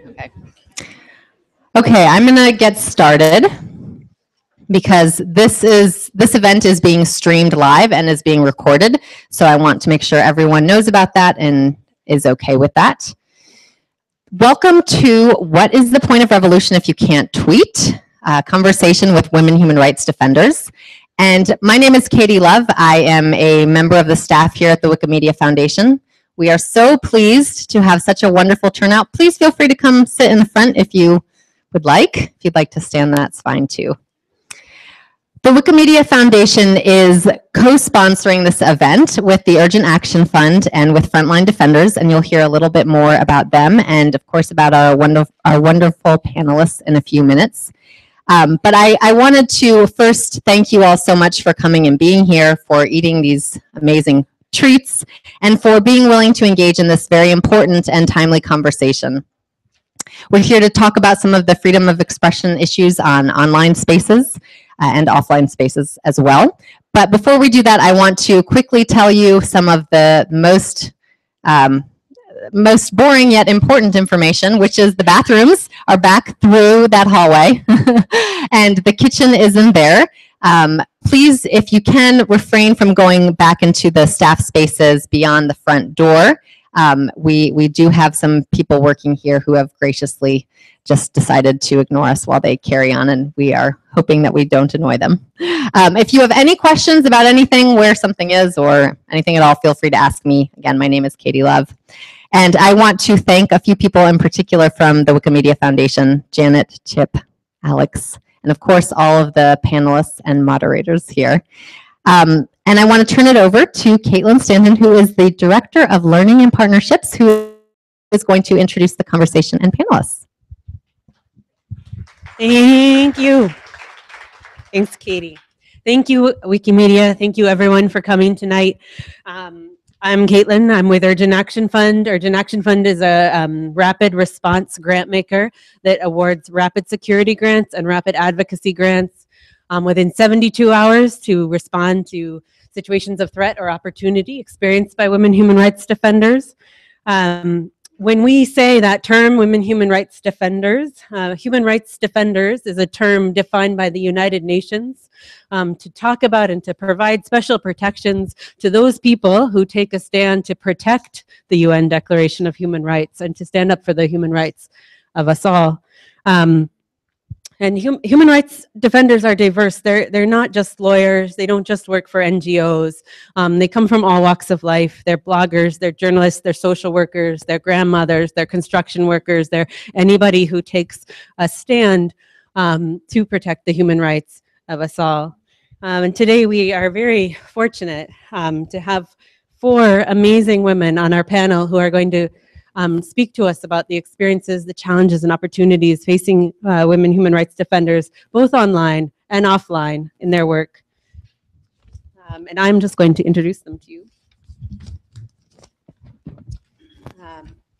Okay. Okay, I'm going to get started because this event is being streamed live and is being recorded. So I want to make sure everyone knows about that and is okay with that. Welcome to What is the Point of Revolution If You Can't Tweet? A conversation with women human rights defenders. And my name is Katie Love. I am a member of the staff here at the Wikimedia Foundation. We are so pleased to have such a wonderful turnout. Please feel free to come sit in the front if you would like. If you'd like to stand, that's fine too. The Wikimedia Foundation is co-sponsoring this event with the Urgent Action Fund and with Frontline Defenders, and you'll hear a little bit more about them and, of course, about our wonderful panelists in a few minutes. But I wanted to first thank you all so much for coming and being here, for eating these amazing treats, and for being willing to engage in this very important and timely conversation. We're here to talk about some of the freedom of expression issues on online spaces and offline spaces as well. But before we do that, I want to quickly tell you some of the most boring yet important information, which is the bathrooms are back through that hallway and the kitchen is in there. Please, if you can, refrain from going back into the staff spaces beyond the front door. We do have some people working here who have graciously just decided to ignore us while they carry on, and we are hoping that we don't annoy them. If you have any questions about anything, where something is, or anything at all, feel free to ask me. Again, my name is Katie Love. And I want to thank a few people in particular from the Wikimedia Foundation: Janet, Chip, Alex, and of course all of the panelists and moderators here. And I want to turn it over to Caitlin Stanton, who is the Director of Learning and Partnerships, who is going to introduce the conversation and panelists. Thank you. Thanks, Katie. Thank you, Wikimedia. Thank you, everyone, for coming tonight. I'm Caitlin. I'm with Urgent Action Fund. Urgent Action Fund is a rapid response grant maker that awards rapid security grants and rapid advocacy grants within 72 hours to respond to situations of threat or opportunity experienced by women human rights defenders. When we say that term, women human rights defenders is a term defined by the United Nations to talk about and to provide special protections to those people who take a stand to protect the UN Declaration of Human Rights and to stand up for the human rights of us all. And human rights defenders are diverse. They're not just lawyers. They don't just work for NGOs. They come from all walks of life. They're bloggers, they're journalists, they're social workers, they're grandmothers, they're construction workers, they're anybody who takes a stand to protect the human rights of us all. And today we are very fortunate to have 4 amazing women on our panel who are going to speak to us about the experiences, the challenges, and opportunities facing women human rights defenders, both online and offline in their work. And I'm just going to introduce them to you.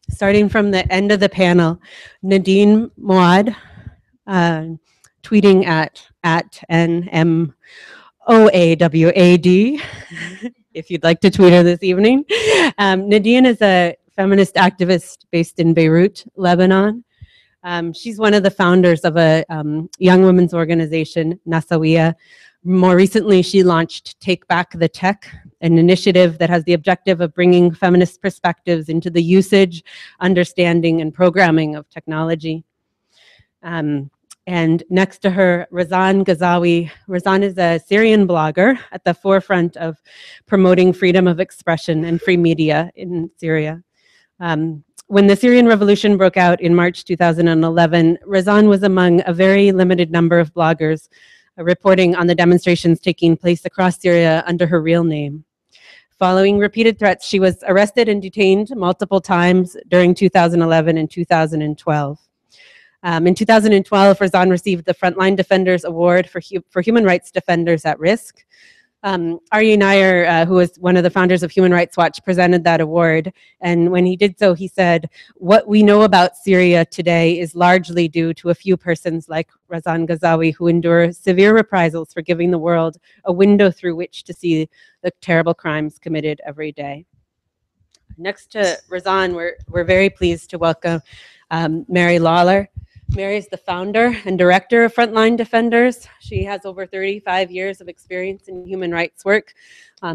Starting from the end of the panel, Nadine Moawad, tweeting at NMOAWAD, if you'd like to tweet her this evening. Nadine is a feminist activist based in Beirut, Lebanon. She's one of the founders of a young women's organization, Nasawiya. More recently, she launched Take Back the Tech, an initiative that has the objective of bringing feminist perspectives into the usage, understanding, and programming of technology. And next to her, Razan Ghazzawi. Razan is a Syrian blogger at the forefront of promoting freedom of expression and free media in Syria. When the Syrian revolution broke out in March 2011, Razan was among a very limited number of bloggers reporting on the demonstrations taking place across Syria under her real name. Following repeated threats, she was arrested and detained multiple times during 2011 and 2012. In 2012, Razan received the Frontline Defenders Award for Human Rights Defenders at Risk. Aryeh Nair, who was one of the founders of Human Rights Watch, presented that award. And when he did so, he said, "What we know about Syria today is largely due to a few persons like Razan Ghazzawi who endure severe reprisals for giving the world a window through which to see the terrible crimes committed every day." Next to Razan, we're very pleased to welcome Mary Lawlor. Mary is the founder and director of Frontline Defenders. She has over 35 years of experience in human rights work.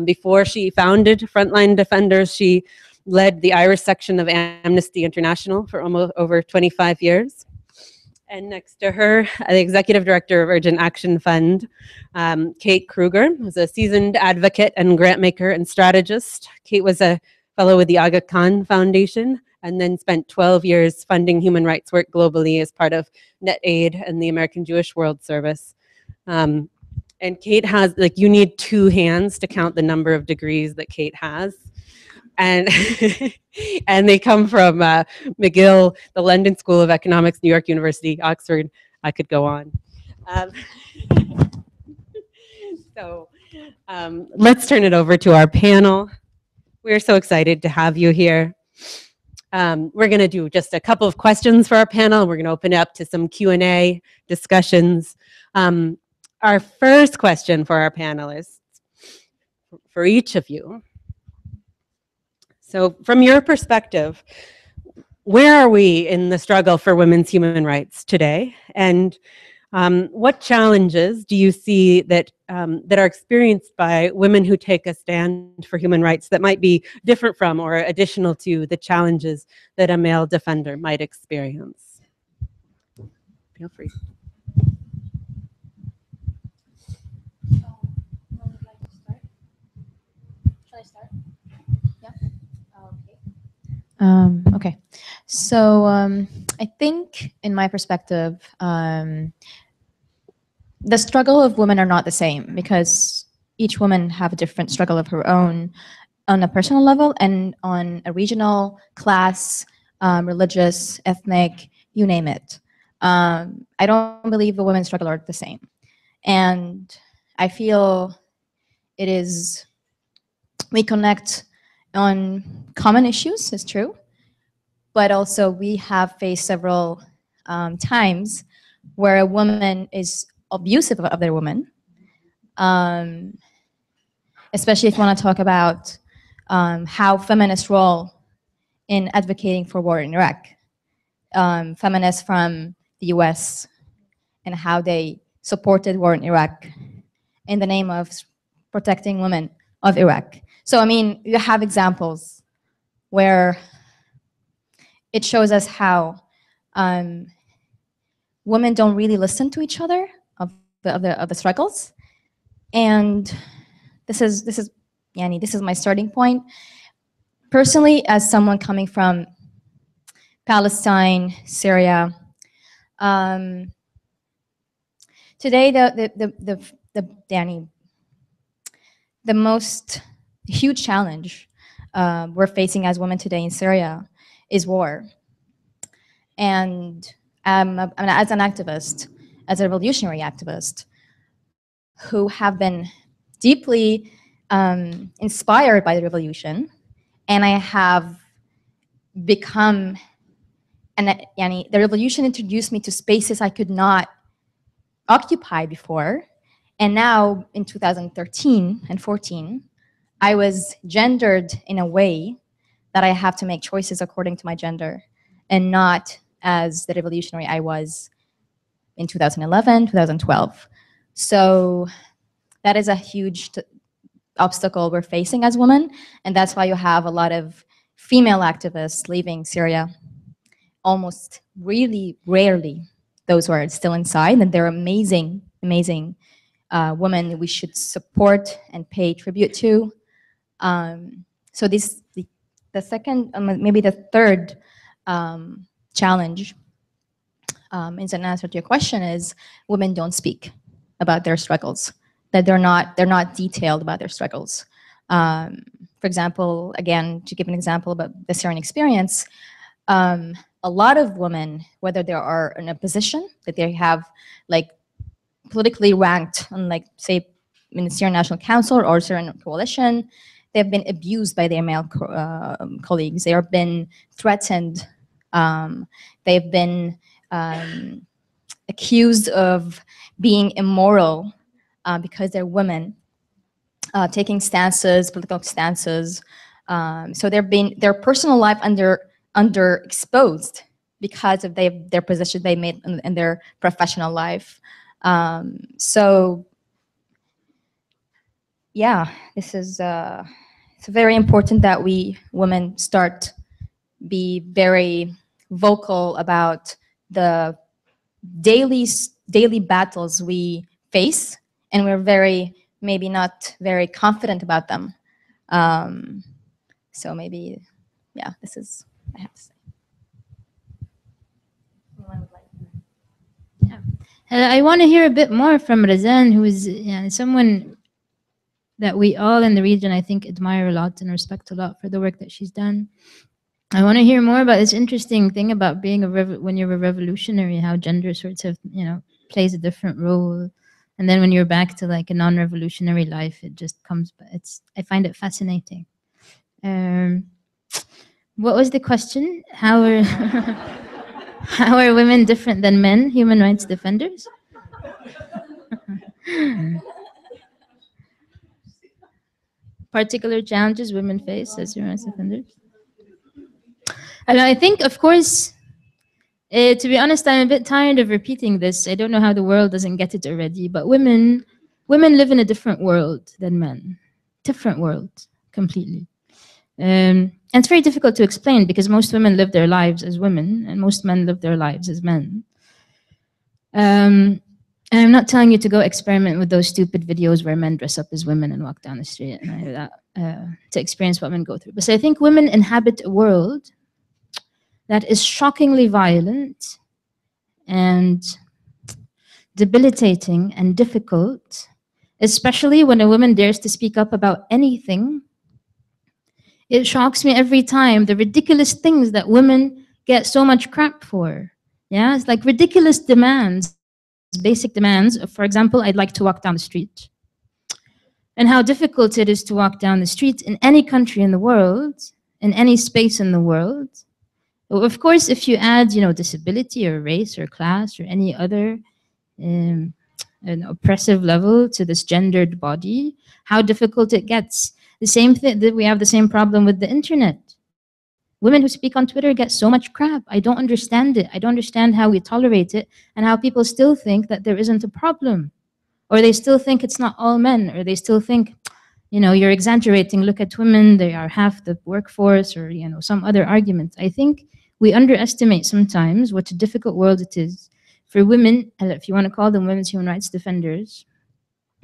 Before she founded Frontline Defenders, she led the Irish section of Amnesty International for almost over 25 years. And next to her, the executive director of Urgent Action Fund, Kate Kroeger, who's a seasoned advocate and grant maker and strategist. Kate was a fellow with the Aga Khan Foundation and then spent 12 years funding human rights work globally as part of NetAid and the American Jewish World Service. And Kate has, like, you need two hands to count the number of degrees that Kate has. And and they come from McGill, the London School of Economics, New York University, Oxford. I could go on. Let's turn it over to our panel. We're so excited to have you here. We're going to do just a couple of questions for our panel. We're going to open it up to some Q&A discussions. Our first question for our panelists, for each of you. So from your perspective, where are we in the struggle for women's human rights today? And what challenges do you see that, that are experienced by women who take a stand for human rights that might be different from or additional to the challenges that a male defender might experience? Feel free. Okay, so I think in my perspective, the struggle of women are not the same because each woman have a different struggle of her own on a personal level and on a regional, class, religious, ethnic, you name it. I don't believe the women's struggle are the same. And I feel it is, we connect on common issues, is true, but also we have faced several times where a woman is abusive of other women, especially if you want to talk about how feminists' role in advocating for war in Iraq, feminists from the US and how they supported war in Iraq in the name of protecting women of Iraq. So, I mean, you have examples where it shows us how women don't really listen to each other of the struggles. And this is my starting point. Personally, as someone coming from Palestine, Syria, today the most huge challenge we're facing as women today in Syria is war. And as an activist, as a revolutionary activist, who have been deeply inspired by the revolution, and I have become, the revolution introduced me to spaces I could not occupy before. And now in 2013 and 14, I was gendered in a way that I have to make choices according to my gender and not as the revolutionary I was in 2011, 2012. So that is a huge obstacle we're facing as women. And that's why you have a lot of female activists leaving Syria, almost really rarely those who are still inside. And they're amazing, amazing women we should support and pay tribute to. So the second, maybe the third challenge is an answer to your question is women don't speak about their struggles, that they're not detailed about their struggles. For example, again, to give an example about the Syrian experience, a lot of women, whether they are in a position that they have like politically ranked on, like, say, in the Syrian National Council or Syrian Coalition, they've been abused by their male colleagues. They have been threatened. They've been accused of being immoral because they're women, taking stances, political stances, So their personal life underexposed because of their position they made in their professional life. So yeah, this is it's very important that we women start be very vocal about the daily battles we face, and we're maybe not very confident about them. So maybe, yeah, this is what I have to say. Yeah. I want to hear a bit more from Razan, who is someone that we all in the region, I think, admire a lot and respect a lot for the work that she's done. I want to hear more about this interesting thing about being when you're a revolutionary, how gender sorts of, plays a different role. And then when you're back to like a non-revolutionary life, it just comes, I find it fascinating. What was the question? How are women different than men, human rights defenders? Particular challenges women face as human rights defenders? And I think, of course, to be honest, I'm a bit tired of repeating this. I don't know how the world doesn't get it already, but women live in a different world than men. Different world, completely. And it's very difficult to explain because most women live their lives as women and most men live their lives as men. And I'm not telling you to go experiment with those stupid videos where men dress up as women and walk down the street and all that to experience what men go through. But so I think women inhabit a world that is shockingly violent and debilitating and difficult, especially when a woman dares to speak up about anything. It shocks me every time, the ridiculous things that women get so much crap for. Yeah, it's like ridiculous demands, basic demands. For example, I'd like to walk down the street. And how difficult it is to walk down the street in any country in the world, in any space in the world. Of course, if you add, disability or race or class or any other an oppressive level to this gendered body, how difficult it gets. The same thing, that we have the same problem with the internet. Women who speak on Twitter get so much crap. I don't understand it. I don't understand how we tolerate it and how people still think that there isn't a problem. Or they still think it's not all men, or they still think, you're exaggerating. Look at women, they are half the workforce, or, some other argument. I think we underestimate sometimes what a difficult world it is for women, if you want to call them women's human rights defenders.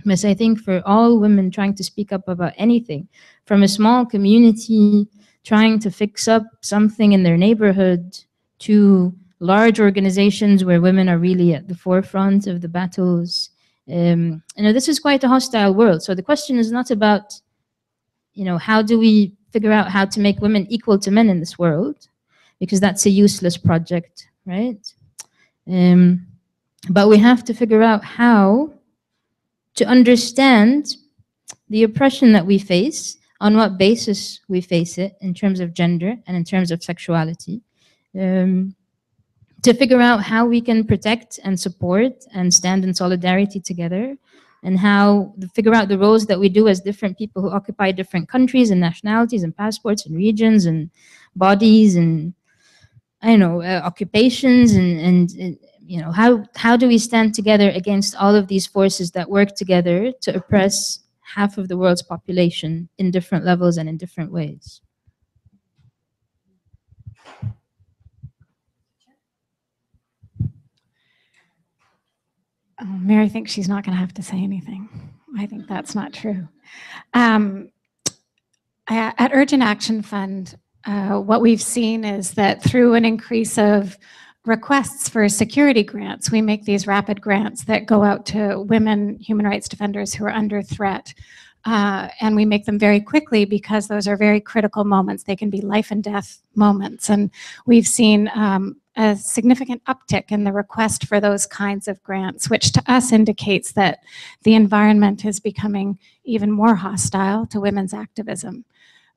But I think for all women trying to speak up about anything, from a small community trying to fix up something in their neighborhood to large organizations where women are really at the forefront of the battles. This is quite a hostile world. So the question is not about, how do we figure out how to make women equal to men in this world? Because that's a useless project, right? But we have to figure out how to understand the oppression that we face, on what basis we face it in terms of gender and in terms of sexuality, to figure out how we can protect and support and stand in solidarity together, and how to figure out the roles that we do as different people who occupy different countries and nationalities and passports and regions and bodies and, occupations and how do we stand together against all of these forces that work together to oppress half of the world's population in different levels and in different ways? Oh, Mary thinks she's not going to have to say anything. I think that's not true. At Urgent Action Fund, what we've seen is that through an increase of requests for security grants, we make these rapid grants that go out to women human rights defenders who are under threat. And we make them very quickly because those are very critical moments. They can be life and death moments. And we've seen a significant uptick in the request for those kinds of grants, which to us indicates that the environment is becoming even more hostile to women's activism.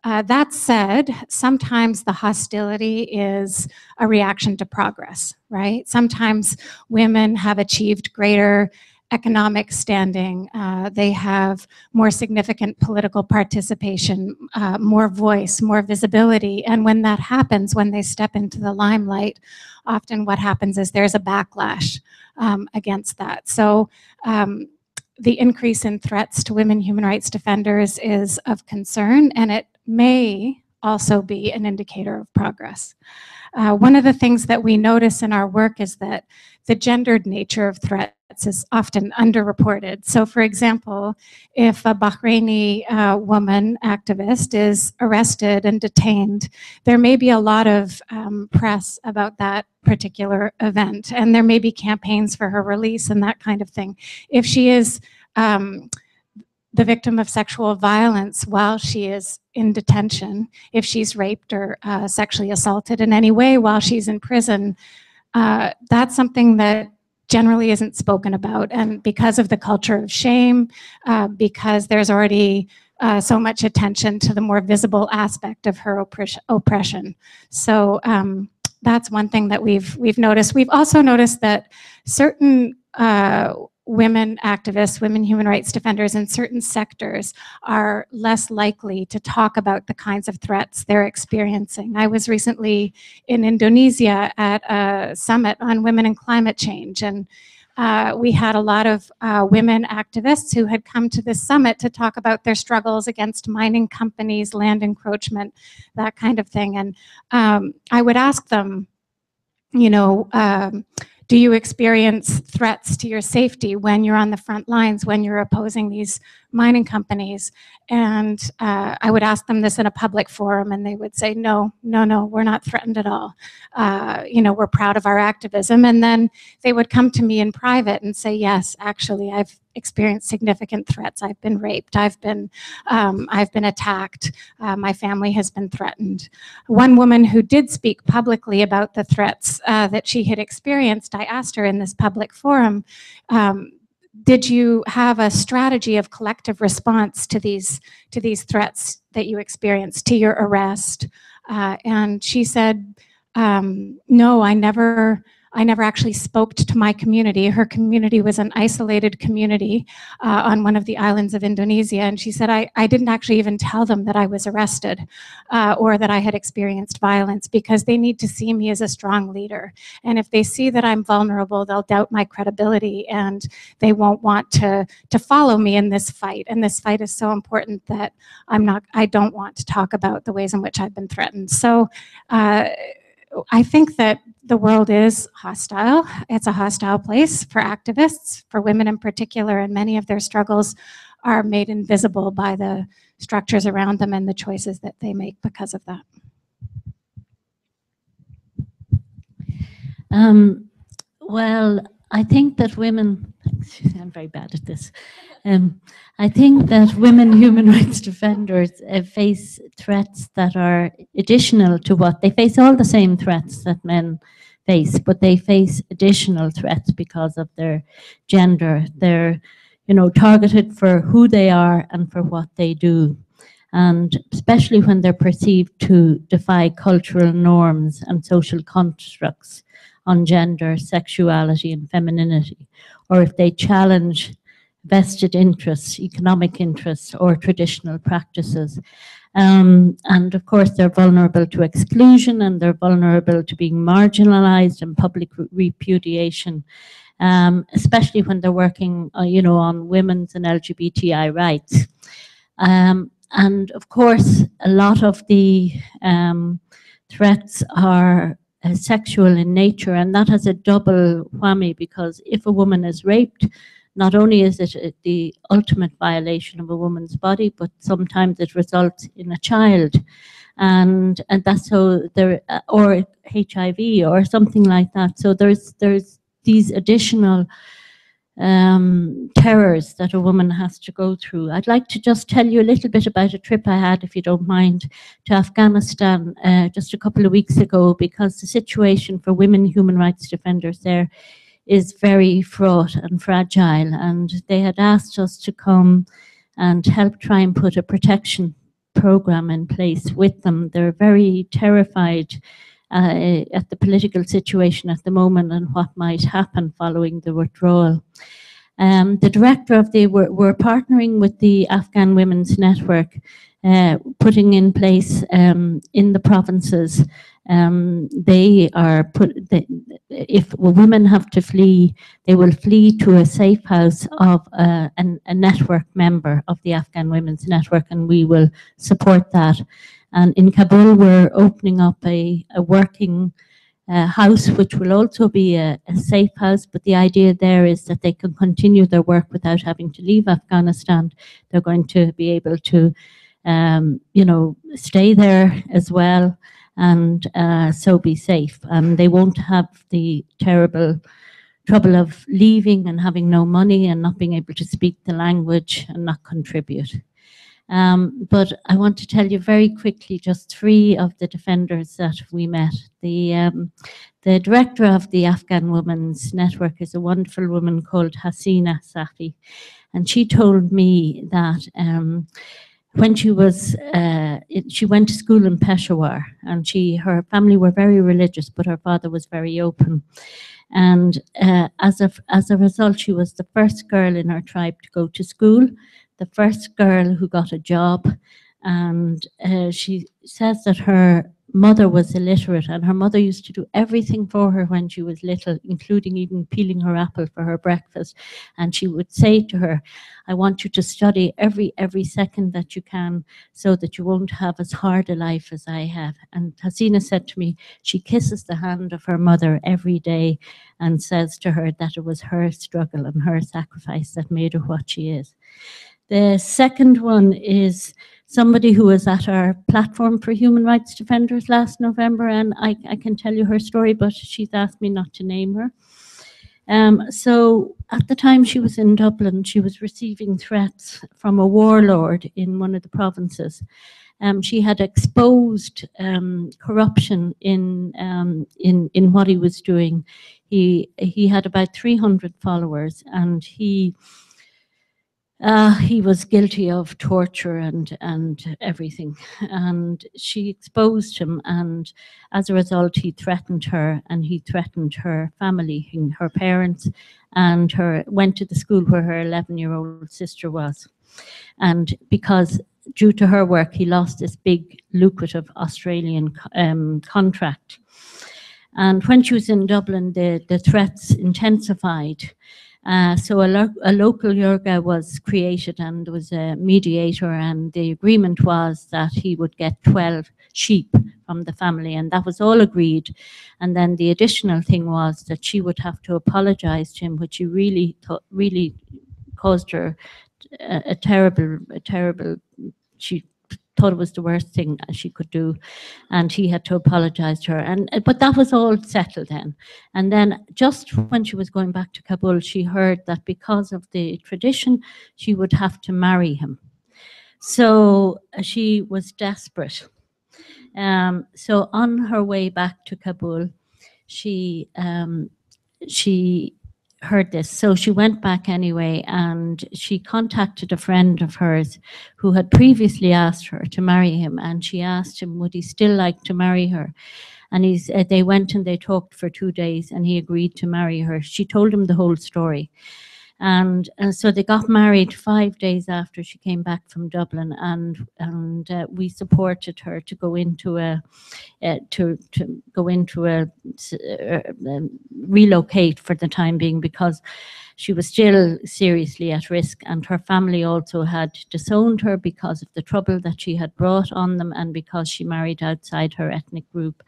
That said, sometimes the hostility is a reaction to progress, right? Sometimes women have achieved greater economic standing, they have more significant political participation, more voice, more visibility. And when that happens, when they step into the limelight, often what happens is there's a backlash against that. So the increase in threats to women human rights defenders is of concern, and it may also be an indicator of progress. One of the things that we notice in our work is that the gendered nature of threats is often underreported. So for example, if a Bahraini woman activist is arrested and detained, there may be a lot of press about that particular event, and there may be campaigns for her release and that kind of thing. If she is the victim of sexual violence while she is in detention, if she's raped or sexually assaulted in any way while she's in prison, that's something that generally isn't spoken about. And because of the culture of shame, because there's already so much attention to the more visible aspect of her oppression. So that's one thing that we've noticed. We've also noticed that certain women activists, women human rights defenders in certain sectors are less likely to talk about the kinds of threats they're experiencing. I was recently in Indonesia at a summit on women and climate change, and we had a lot of women activists who had come to this summit to talk about their struggles against mining companies, land encroachment, that kind of thing. And I would ask them, you know, do you experience threats to your safety when you're on the front lines, when you're opposing these mining companies? And I would ask them this in a public forum, and they would say, no, we're not threatened at all. You know, we're proud of our activism. And then they would come to me in private and say, yes, actually, I've experienced significant threats. I've been raped. I've been attacked. My family has been threatened. One woman who did speak publicly about the threats that she had experienced, I asked her in this public forum, did you have a strategy of collective response to these threats that you experienced, to your arrest? And she said, no, I never actually spoke to my community. Her community was an isolated community on one of the islands of Indonesia. And she said, I didn't actually even tell them that I was arrested or that I had experienced violence, because they need to see me as a strong leader. And if they see that I'm vulnerable, they'll doubt my credibility, and they won't want to follow me in this fight. And this fight is so important that I don't want to talk about the ways in which I've been threatened. So I think that the world is hostile. It's a hostile place for activists, for women in particular, and many of their struggles are made invisible by the structures around them and the choices that they make because of that. Well, I think that women, I'm very bad at this. I think that women human rights defenders face threats that are additional to what they face. All the same threats that men face, but they face additional threats because of their gender. They're, you know, targeted for who they are and for what they do. And especially when they're perceived to defy cultural norms and social constructs on gender, sexuality, and femininity, or if they challenge vested interests, economic interests, or traditional practices. And of course, they're vulnerable to exclusion, and they're vulnerable to being marginalized and public repudiation, especially when they're working, you know, on women's and LGBTI rights. And of course, a lot of the threats are sexual in nature, and that has a double whammy, because if a woman is raped, not only is it the ultimate violation of a woman's body, but sometimes it results in a child, and that's so there, or HIV or something like that. So there's these additional terrors that a woman has to go through. I'd like to just tell you a little bit about a trip I had, if you don't mind, to Afghanistan just a couple of weeks ago, because the situation for women human rights defenders there is very fraught and fragile, and they had asked us to come and help try and put a protection program in place with them. They're very terrified at the political situation at the moment and what might happen following the withdrawal. The director of we're partnering with the Afghan Women's Network, putting in place in the provinces. If women have to flee, they will flee to a safe house of a network member of the Afghan Women's Network, and we will support that. And in Kabul, we're opening up a working house, which will also be a safe house, but the idea there is that they can continue their work without having to leave Afghanistan. They're going to be able to, stay there as well, and so be safe. They won't have the terrible trouble of leaving and having no money and not being able to speak the language and not contribute. But I want to tell you very quickly just 3 of the defenders that we met. The director of the Afghan Women's Network is a wonderful woman called Hasina Safi, and she told me that when she was, she went to school in Peshawar, and her family were very religious, but her father was very open. And as a result, she was the first girl in her tribe to go to school, the first girl who got a job, and she says that her mother was illiterate, and her mother used to do everything for her when she was little, including even peeling her apple for her breakfast. And she would say to her, I want you to study every second that you can, so that you won't have as hard a life as I have. And Hasina said to me, she kisses the hand of her mother every day and says to her that it was her struggle and her sacrifice that made her what she is. The second one is somebody who was at our platform for human rights defenders last November, and I can tell you her story, but she's asked me not to name her. So at the time she was in Dublin, she was receiving threats from a warlord in one of the provinces. She had exposed corruption in what he was doing. He had about 300 followers, and he was guilty of torture and everything, and she exposed him, and as a result he threatened her, and he threatened her family, her parents, and went to the school where her 11-year-old sister was. And because due to her work he lost this big lucrative Australian contract. And when she was in Dublin, the threats intensified. So a local yoga was created, and there was a mediator, and the agreement was that he would get 12 sheep from the family, and that was all agreed. And then the additional thing was that she would have to apologize to him, which he really caused her a terrible, she thought it was the worst thing she could do, and he had to apologize to her. But that was all settled then. And then just when she was going back to Kabul, she heard that because of the tradition, she would have to marry him. So she was desperate. So on her way back to Kabul, she heard this. So she went back anyway, and she contacted a friend of hers who had previously asked her to marry him, and she asked him would he still like to marry her. And they went and they talked for 2 days, and he agreed to marry her. She told him the whole story. And so they got married 5 days after she came back from Dublin, and we supported her to go into relocate for the time being, because she was still seriously at risk, and her family also had disowned her because of the trouble that she had brought on them, and because she married outside her ethnic group.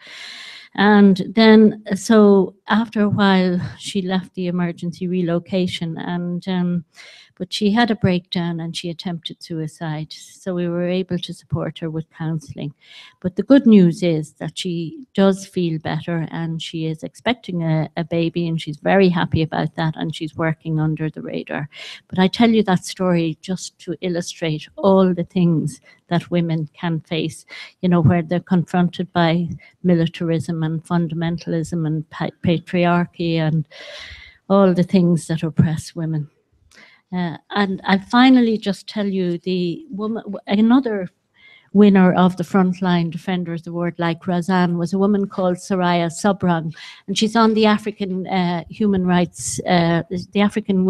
And then, so after a while, she left the emergency relocation, but she had a breakdown and she attempted suicide. So we were able to support her with counselling. But the good news is that she does feel better, and she is expecting a baby, and she's very happy about that, and she's working under the radar. But I tell you that story just to illustrate all the things that women can face, where they're confronted by militarism and fundamentalism and patriarchy and all the things that oppress women. And I'll finally just tell you another winner of the Frontline Defenders Award, like Razan, was a woman called Soraya Sabrang, and she's on the African Human Rights, African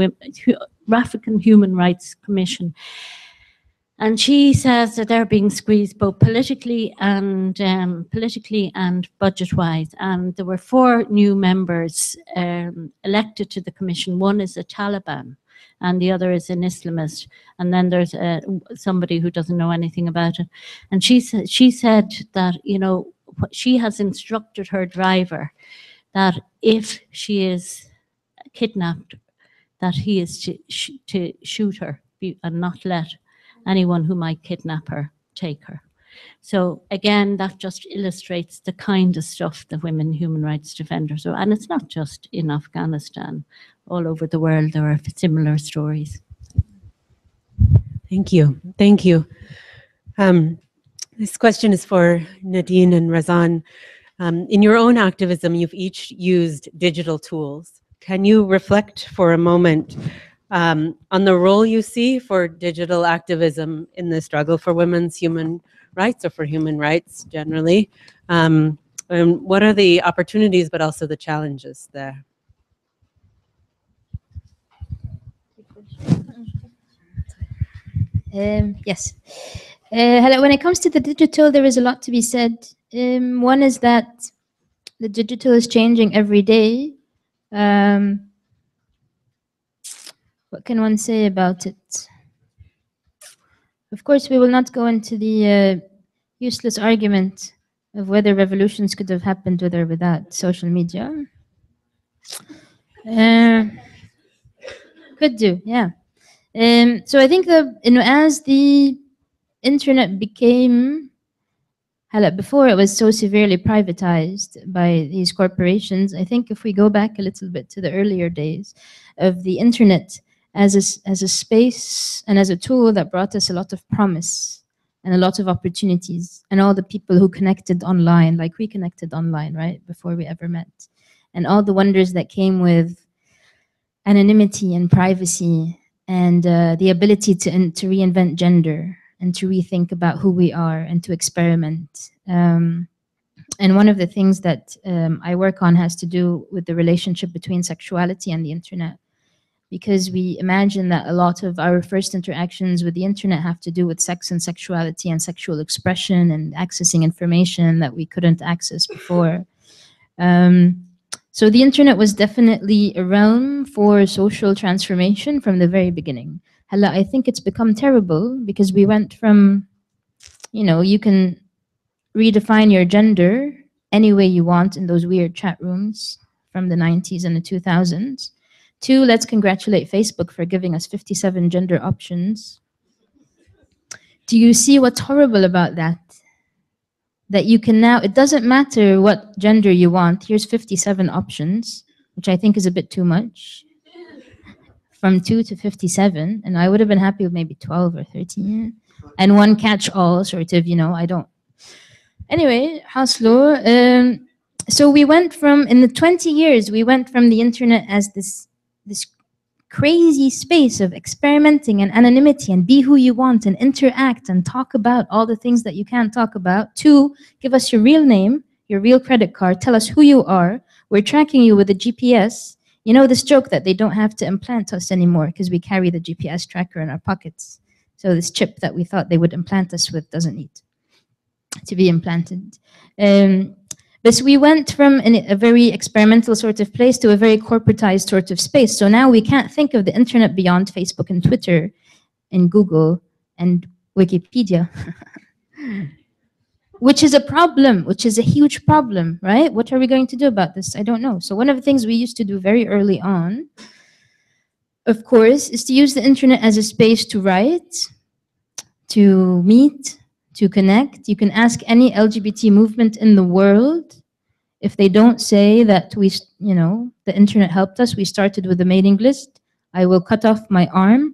Human Rights Commission. And she says that they're being squeezed both politically and budget-wise. And there were 4 new members elected to the commission. One is a Taliban, and the other is an Islamist. And then there's somebody who doesn't know anything about it. And she said that, you know, she has instructed her driver that if she is kidnapped, that he is to shoot her and not let anyone who might kidnap her take her. So again, that just illustrates the kind of stuff that women human rights defenders are. And it's not just in Afghanistan. All over the world, there are similar stories. Thank you. Thank you. This question is for Nadine and Razan. In your own activism, you've each used digital tools. Can you reflect for a moment on the role you see for digital activism in the struggle for women's human rights, or for human rights generally? And what are the opportunities, but also the challenges there? Yes. When it comes to the digital, there is a lot to be said. One is that the digital is changing every day. What can one say about it? Of course, we will not go into the useless argument of whether revolutions could have happened with or without social media. Could do, yeah. So I think that, you know, as the internet became, before it was so severely privatized by these corporations, I think if we go back a little bit to the earlier days of the internet as a space and as a tool that brought us a lot of promise and a lot of opportunities, and all the people who connected online, like we connected online, right, before we ever met, and all the wonders that came with anonymity and privacy, and the ability to reinvent gender and to rethink about who we are and to experiment. And one of the things that I work on has to do with the relationship between sexuality and the internet, because we imagine that a lot of our first interactions with the internet have to do with sex and sexuality and sexual expression and accessing information that we couldn't access before. So the internet was definitely a realm for social transformation from the very beginning. I think it's become terrible because we went from, you know, you can redefine your gender any way you want in those weird chat rooms from the 90s and the 2000s, to let's congratulate Facebook for giving us 57 gender options. Do you see what's horrible about that? That you can now, it doesn't matter what gender you want, here's 57 options, which I think is a bit too much. From 2 to 57, and I would have been happy with maybe 12 or 13. And one catch-all, sort of, you know, I don't. Anyway, Lawlor. So we went from, in the 20 years, we went from the internet as this crazy space of experimenting and anonymity and be who you want and interact and talk about all the things that you can't talk about, to give us your real name, your real credit card, tell us who you are, we're tracking you with a GPS. You know this joke that they don't have to implant us anymore because we carry the GPS tracker in our pockets. So this chip that we thought they would implant us with doesn't need to be implanted. But we went from a very experimental sort of place to a very corporatized sort of space. So now we can't think of the internet beyond Facebook and Twitter and Google and Wikipedia. Which is a problem, which is a huge problem, right? What are we going to do about this? I don't know. So one of the things we used to do very early on, of course, is to use the internet as a space to write, to meet, to connect. You can ask any LGBT movement in the world. If they don't say that we, you know, the internet helped us, we started with a mailing list. I will cut off my arm,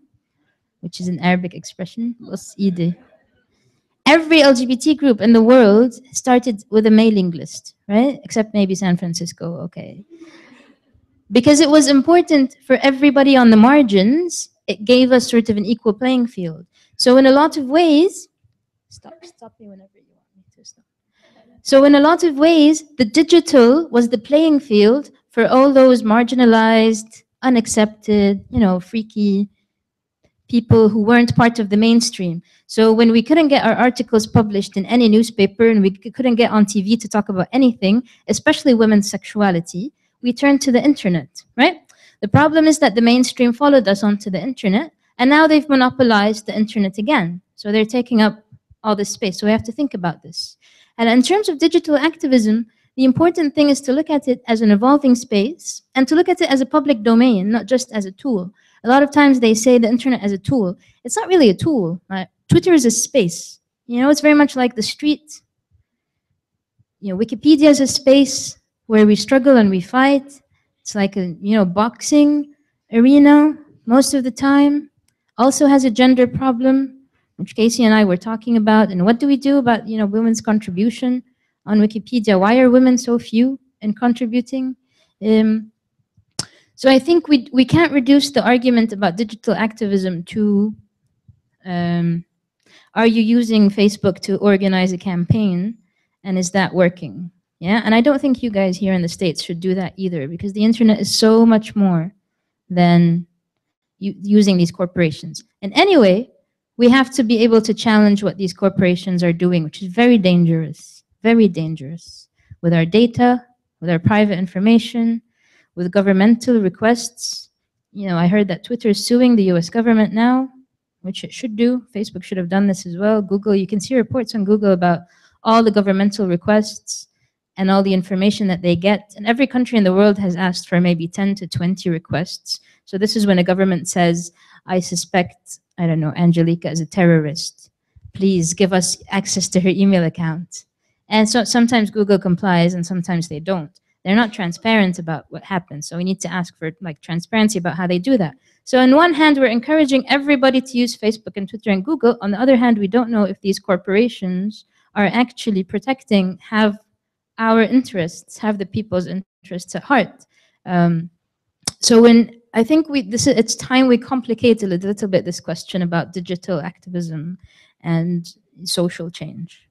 which is an Arabic expression. Every LGBT group in the world started with a mailing list, right? Except maybe San Francisco, okay. Because it was important for everybody on the margins, it gave us sort of an equal playing field. So in a lot of ways, Stop me whenever you want me to stop. So in a lot of ways, the digital was the playing field for all those marginalized, unaccepted, freaky people who weren't part of the mainstream. So when we couldn't get our articles published in any newspaper and we couldn't get on TV to talk about anything, especially women's sexuality, we turned to the internet, right? The problem is that the mainstream followed us onto the internet, and now they've monopolized the internet again. So they're taking up all this space. So we have to think about this. And in terms of digital activism, the important thing is to look at it as an evolving space and to look at it as a public domain, not just as a tool. A lot of times they say the internet as a tool. It's not really a tool. Twitter is a space. It's very much like the street. Wikipedia is a space where we struggle and we fight. It's like a, boxing arena most of the time. Also has a gender problem, which Casey and I were talking about. And what do we do about, women's contribution on Wikipedia? Why are women so few in contributing? So I think we can't reduce the argument about digital activism to, are you using Facebook to organize a campaign, and is that working? Yeah, and I don't think you guys here in the States should do that either, because the internet is so much more than using these corporations. And anyway, we have to be able to challenge what these corporations are doing, which is very dangerous with our data, with our private information, with governmental requests. I heard that Twitter is suing the US government now, which it should do. Facebook should have done this as well. Google, you can see reports on Google about all the governmental requests and all the information that they get. And every country in the world has asked for maybe 10 to 20 requests. So this is when a government says, I suspect, I don't know, Angelica is a terrorist. Please give us access to her email account. And so sometimes Google complies and sometimes they don't. They're not transparent about what happens. So we need to ask for transparency about how they do that. So on one hand, we're encouraging everybody to use Facebook and Twitter and Google. On the other hand, we don't know if these corporations are actually protecting, have our interests, have the people's interests at heart. So I think it's time we complicate a little bit this question about digital activism and social change.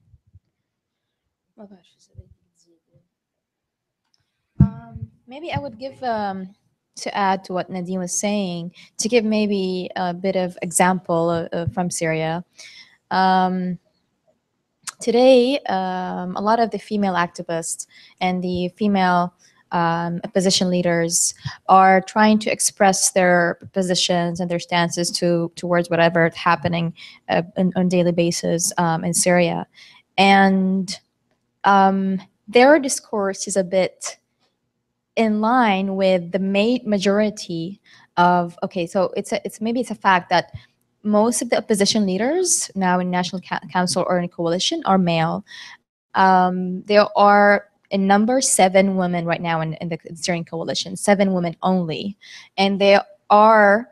Maybe I would give, to add to what Nadine was saying, to give maybe a bit of example from Syria. Today, a lot of the female activists and the female opposition leaders are trying to express their positions and their stances towards whatever is happening on a daily basis in Syria. And their discourse is a bit in line with the majority of, so maybe it's a fact that most of the opposition leaders now in National Council or in coalition are male. There are in number 7 women right now in the Syrian coalition, 7 women only, and they are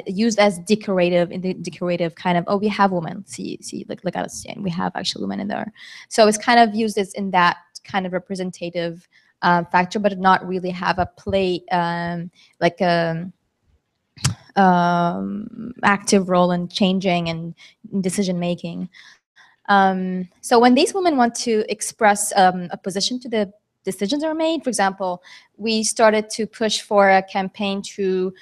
used as decorative, in the decorative kind of, we have women, see, look at us, and we have actual women in there. So it's kind of used as in that kind of representative factor, but not really have a play active role in changing and decision making. So when these women want to express opposition to the decisions that are made, for example, we started to push for a campaign to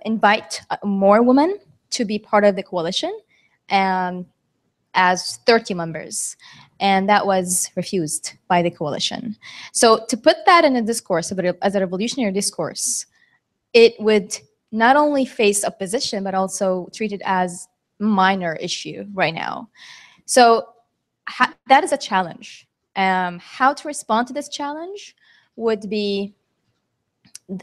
invite more women to be part of the coalition as 30 members. And that was refused by the coalition. So to put that in a discourse, as a revolutionary discourse, it would not only face opposition, but also treat it as a minor issue right now. So that is a challenge. How to respond to this challenge would be,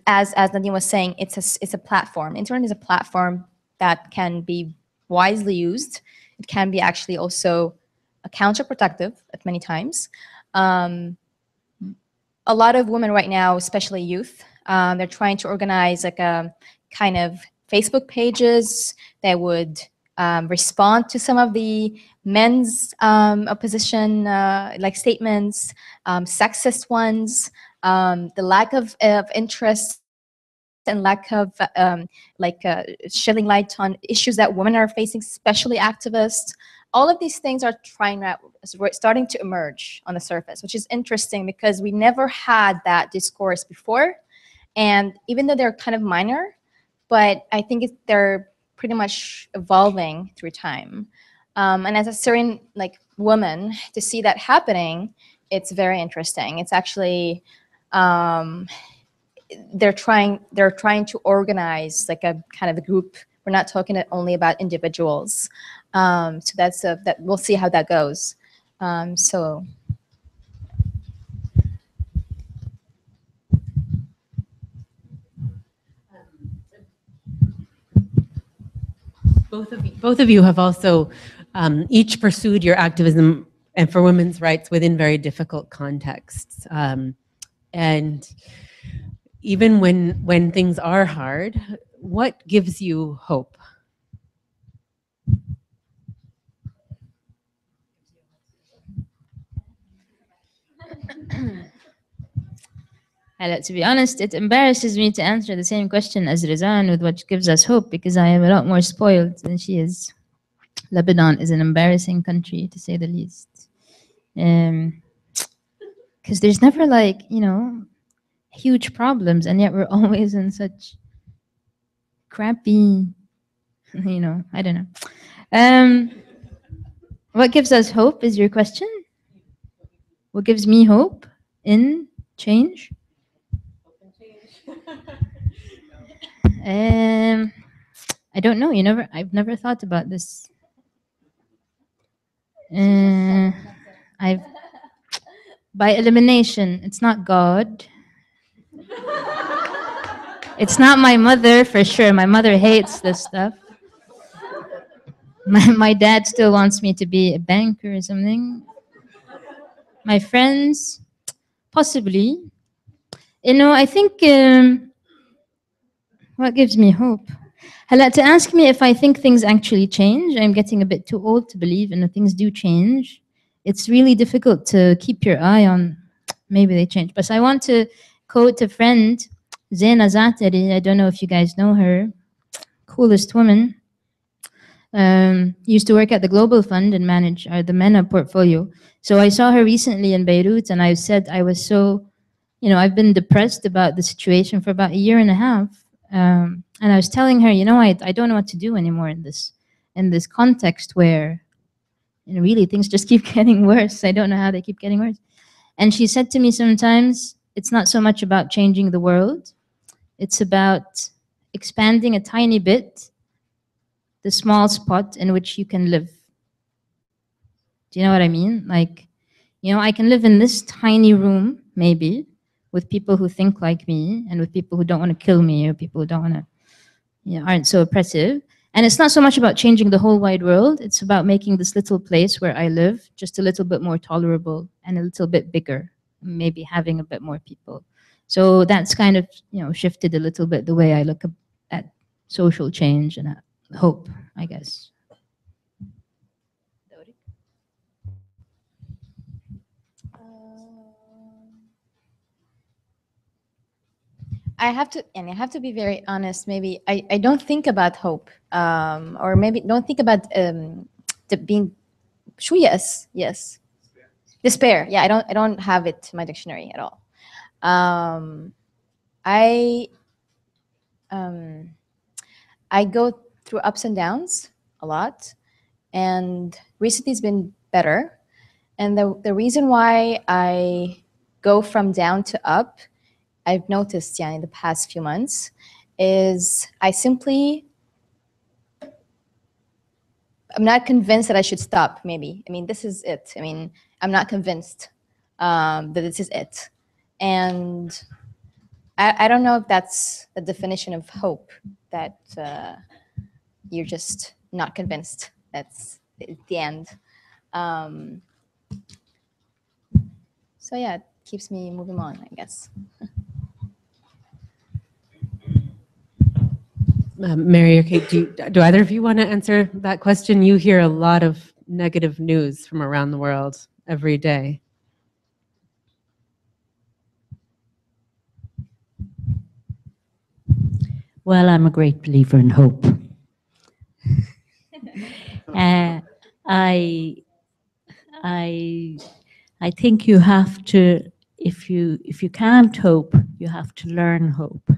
as Nadine was saying, it's a platform. Internet is a platform that can be wisely used. It can be actually also counterproductive at many times. A lot of women right now, especially youth, they're trying to organize like a kind of Facebook pages that would respond to some of the men's opposition like statements, sexist ones, the lack of interest and lack of shedding light on issues that women are facing, especially activists. All of these things are starting to emerge on the surface, which is interesting because we never had that discourse before. And even though they're kind of minor, but I think they're pretty much evolving through time. And as a Syrian woman, to see that happening, it's very interesting. It's actually they're trying to organize a kind of a group. We're not talking only about individuals. So that we'll see how that goes. So. Both of you have also each pursued your activism and for women's rights within very difficult contexts. And even when things are hard, what gives you hope? To be honest, it embarrasses me to answer the same question as Razan with what gives us hope, because I am a lot more spoiled than she is. Lebanon is an embarrassing country, to say the least. Because there's never huge problems, and yet we're always in such crappy, I don't know. What gives us hope is your question? What gives me hope in change? I don't know. I've never thought about this. By elimination, it's not God. It's not my mother, for sure. My mother hates this stuff. My dad still wants me to be a banker or something. My friends, possibly. I think what gives me hope? To ask me if I think things actually change, I'm getting a bit too old to believe in that things do change. It's really difficult to keep your eye on maybe they change. But I want to quote a friend, Zaina Zatari. I don't know if you guys know her. Coolest woman. Used to work at the Global Fund and manage the MENA portfolio. So I saw her recently in Beirut, and I said I was so, I've been depressed about the situation for about 1.5 years. And I was telling her, I don't know what to do anymore in this context where really things just keep getting worse. I don't know how they keep getting worse. And she said to me sometimes, it's not so much about changing the world. It's about expanding a tiny bit the small spot in which you can live. Do you know what I mean? I can live in this tiny room, maybe, with people who think like me and with people who don't want to kill me or people who don't want to, aren't so oppressive. And it's not so much about changing the whole wide world. It's about making this little place where I live just a little bit more tolerable and a little bit bigger, maybe having a bit more people. So that's kind of, shifted a little bit the way I look at social change and at hope, I guess. I have to be very honest. Maybe I don't think about hope, or maybe don't think about being. Yes, despair. Yeah, I don't have it in my dictionary at all. I go through ups and downs a lot, and recently it's been better. And the reason why I go from down to up, I've noticed, in the past few months, is I'm not convinced that I should stop, maybe. This is it. I'm not convinced that this is it. And I don't know if that's a definition of hope, that you're just not convinced. That's the end. So yeah, it keeps me moving on, I guess. Mary or Kate, do either of you want to answer that question? You hear a lot of negative news from around the world every day. Well, I'm a great believer in hope. I, I, I think you have to, if you can't hope, you have to learn hope.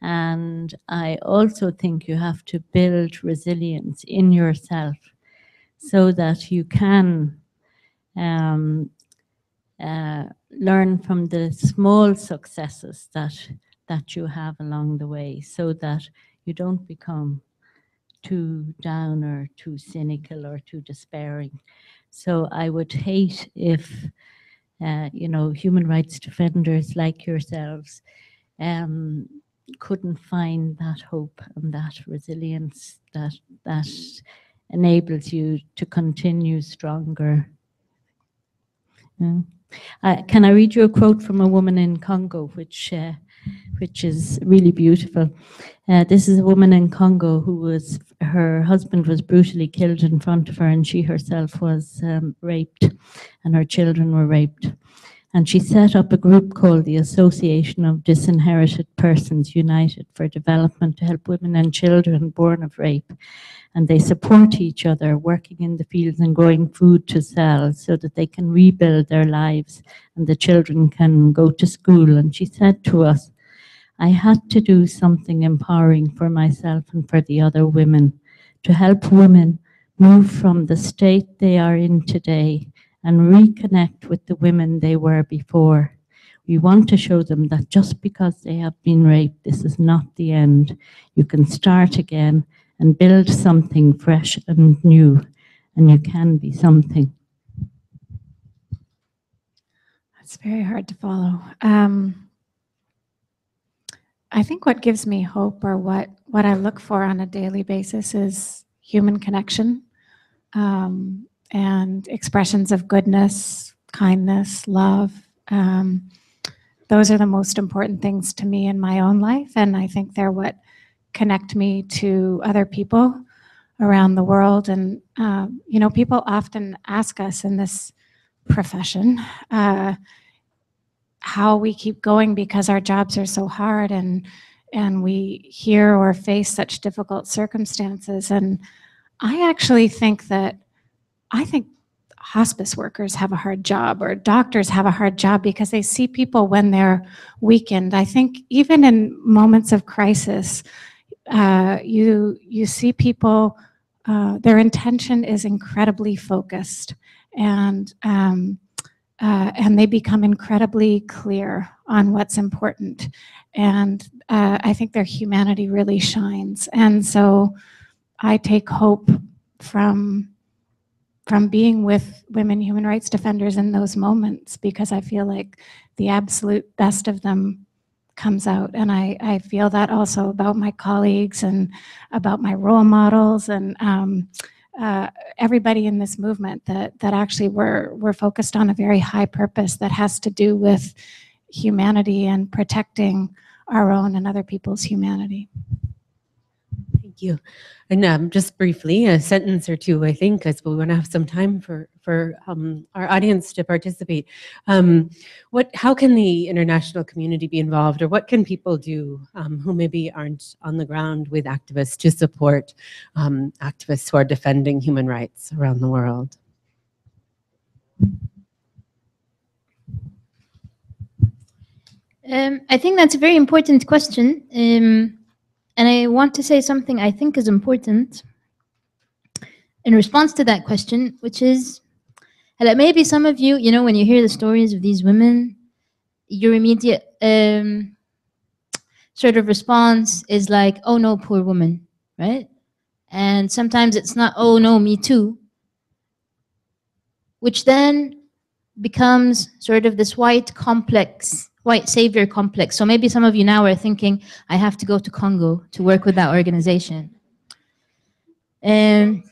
And I also think you have to build resilience in yourself so that you can learn from the small successes that you have along the way, so that you don't become too down or too cynical or too despairing. So I would hate if human rights defenders like yourselves couldn't find that hope and that resilience that enables you to continue stronger. Can I read you a quote from a woman in Congo, which is really beautiful? This is a woman in Congo her husband was brutally killed in front of her, and she herself was raped, and her children were raped. And she set up a group called the Association of Disinherited Persons United for Development to help women and children born of rape. And they support each other, working in the fields and growing food to sell so that they can rebuild their lives and the children can go to school. And she said to us, I had to do something empowering for myself and for the other women, to help women move from the state they are in today and reconnect with the women they were before. We want to show them that just because they have been raped, this is not the end. You can start again and build something fresh and new, and you can be something. That's very hard to follow. I think what gives me hope, or what I look for on a daily basis, is human connection. And expressions of goodness, kindness, love. Those are the most important things to me in my own life, and I think they're what connect me to other people around the world. And people often ask us in this profession how we keep going because our jobs are so hard, and we hear or face such difficult circumstances. And I actually think hospice workers have a hard job, or doctors have a hard job, because they see people when they're weakened. I think even in moments of crisis, you see people, their intention is incredibly focused, and they become incredibly clear on what's important. And I think their humanity really shines. And so I take hope from being with women human rights defenders in those moments, because I feel like the absolute best of them comes out. And I feel that also about my colleagues and about my role models, and everybody in this movement, that actually we're focused on a very high purpose that has to do with humanity and protecting our own and other people's humanity. Thank you. And just briefly, a sentence or two, I think, as we want to have some time for our audience to participate. How can the international community be involved, or what can people do who maybe aren't on the ground with activists to support activists who are defending human rights around the world? I think that's a very important question. And I want to say something I think is important in response to that question, which is, maybe some of you, when you hear the stories of these women, your immediate sort of response is like, oh no, poor woman, right? And sometimes it's not, oh no, me too, which then becomes sort of this white savior complex. So maybe some of you now are thinking, I have to go to Congo to work with that organization. Don't.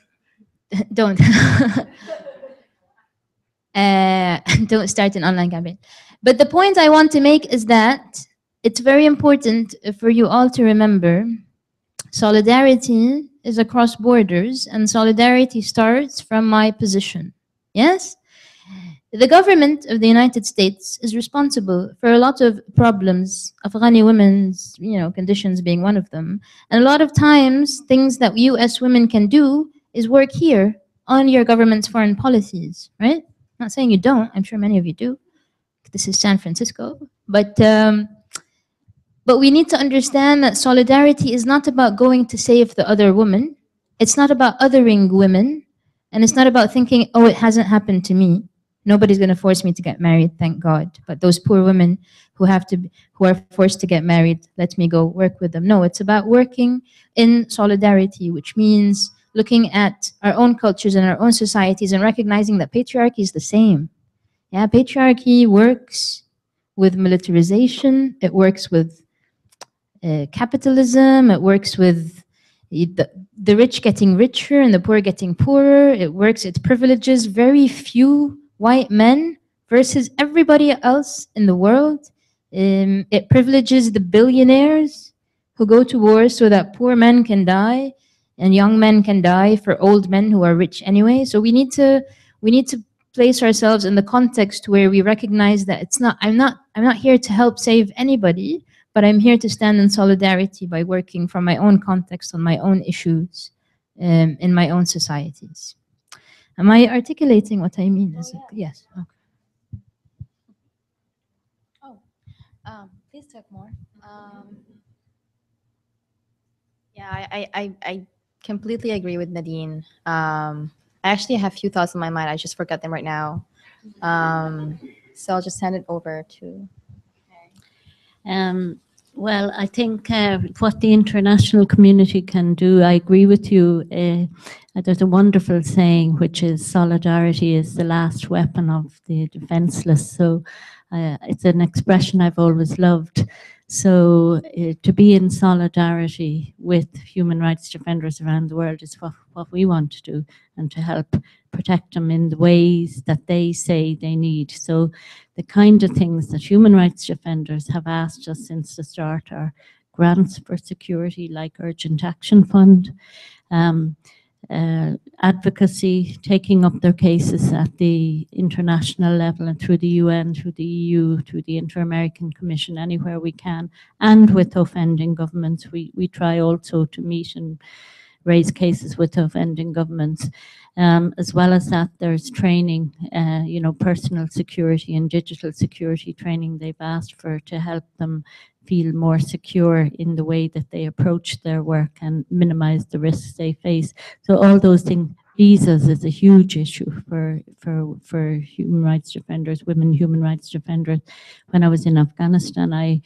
Don't start an online campaign. But the point I want to make is that it's very important for you all to remember, solidarity is across borders, and solidarity starts from my position. Yes? The government of the United States is responsible for a lot of problems, Afghani women's, conditions being one of them. And a lot of times, things that you as women can do is work here on your government's foreign policies, right? Not saying you don't. I'm sure many of you do. This is San Francisco. But we need to understand that solidarity is not about going to save the other woman. It's not about othering women. And it's not about thinking, oh, it hasn't happened to me. Nobody's going to force me to get married, thank God. But those poor women who are forced to get married, let me go work with them. No, it's about working in solidarity, which means looking at our own cultures and our own societies and recognizing that patriarchy is the same. Yeah, patriarchy works with militarization. It works with capitalism. It works with the rich getting richer and the poor getting poorer. It privileges very few white men versus everybody else in the world. It privileges the billionaires who go to war so that poor men can die and young men can die for old men who are rich anyway. So we need to place ourselves in the context where we recognize that I'm not here to help save anybody, but I'm here to stand in solidarity by working from my own context on my own issues in my own societies. Am I articulating what I mean? Yes. Okay. Please talk more. Yeah, I completely agree with Nadine. I actually have a few thoughts in my mind. I just forgot them right now. So I'll just hand it over to. Well, I think what the international community can do, I agree with you. There's a wonderful saying, which is solidarity is the last weapon of the defenseless. So it's an expression I've always loved. So to be in solidarity with human rights defenders around the world is what we want to do, and to help protect them in the ways that they say they need. So the kind of things that human rights defenders have asked us since the start are grants for security like Urgent Action Fund, advocacy, taking up their cases at the international level and through the UN, through the EU, through the Inter-American Commission, anywhere we can, and with offending governments. We try also to meet and raise cases with offending governments. As well as that, there's training, personal security and digital security training they've asked for to help them feel more secure in the way that they approach their work and minimize the risks they face. So all those things, visas is a huge issue for human rights defenders, women human rights defenders. When I was in Afghanistan,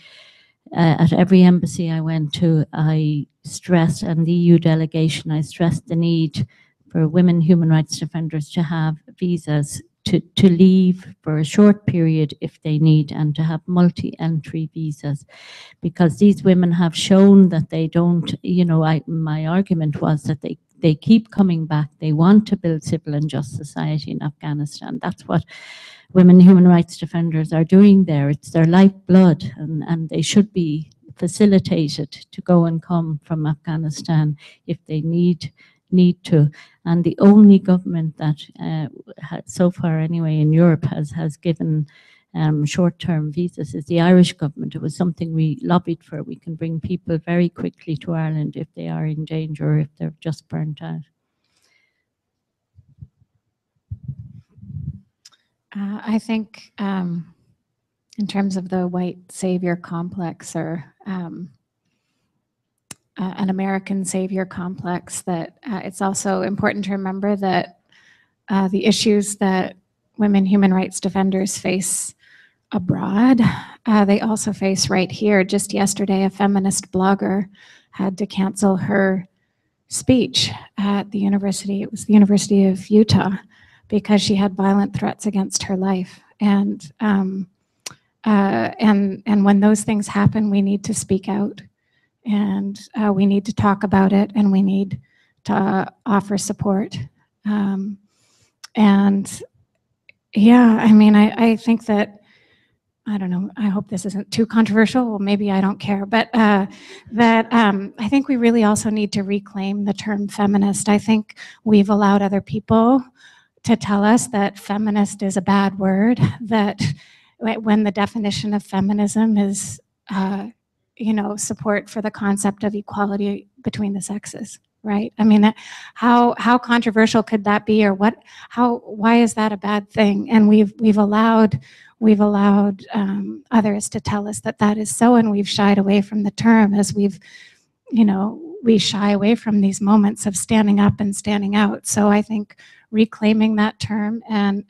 at every embassy I went to, I stressed, and the EU delegation, I stressed the need for women human rights defenders to have visas to leave for a short period if they need, and to have multi-entry visas, because these women have shown that they don't, my argument was that they keep coming back. They want to build civil and just society in Afghanistan. That's what women human rights defenders are doing there. It's their lifeblood, and they should be facilitated to go and come from Afghanistan if they need to. And the only government that so far anyway in Europe has given short-term visas is the Irish government. It was something we lobbied for. We can bring people very quickly to Ireland if they are in danger or if they're just burnt out. I think in terms of the white savior complex, or an American savior complex, that it's also important to remember that the issues that women human rights defenders face abroad, they also face right here. Just yesterday, a feminist blogger had to cancel her speech at the university. It was the University of Utah, because she had violent threats against her life. And when those things happen, we need to speak out, and we need to talk about it, and we need to offer support. And yeah, I mean, I think that, I don't know, I hope this isn't too controversial. Well, maybe I don't care, but I think we really also need to reclaim the term feminist. I think we've allowed other people to tell us that feminist is a bad word, that when the definition of feminism is, support for the concept of equality between the sexes, right? I mean, how controversial could that be, or why is that a bad thing? And we've allowed others to tell us that that is so, and we've shied away from the term as we shy away from these moments of standing up and standing out. So I think reclaiming that term, and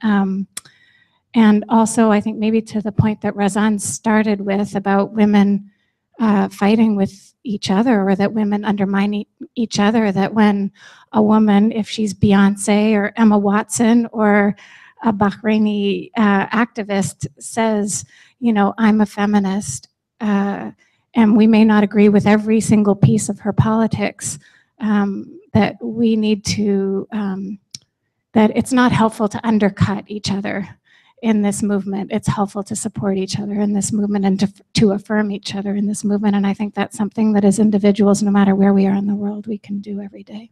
also I think maybe to the point that Razan started with about women fighting with each other, or that women undermine each other, that when a woman, if she's Beyonce or Emma Watson or a Bahraini activist, says, I'm a feminist, and we may not agree with every single piece of her politics, that we need to, that it's not helpful to undercut each other in this movement. It's helpful to support each other in this movement, and to affirm each other in this movement. And I think that's something that as individuals, no matter where we are in the world, we can do every day.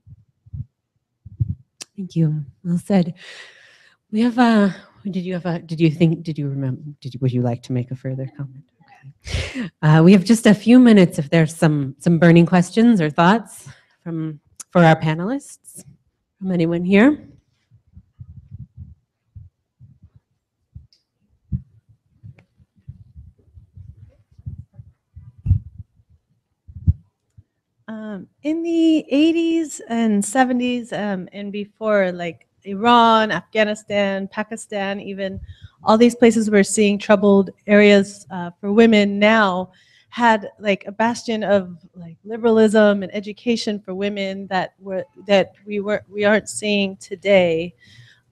Thank you. Well said. We have would you like to make a further comment? Okay. We have just a few minutes if there's some burning questions or thoughts for our panelists. From anyone here? In the 80s and 70s and before, like Iran, Afghanistan, Pakistan, even all these places we're seeing troubled areas for women now had like a bastion of like liberalism and education for women that we aren't seeing today,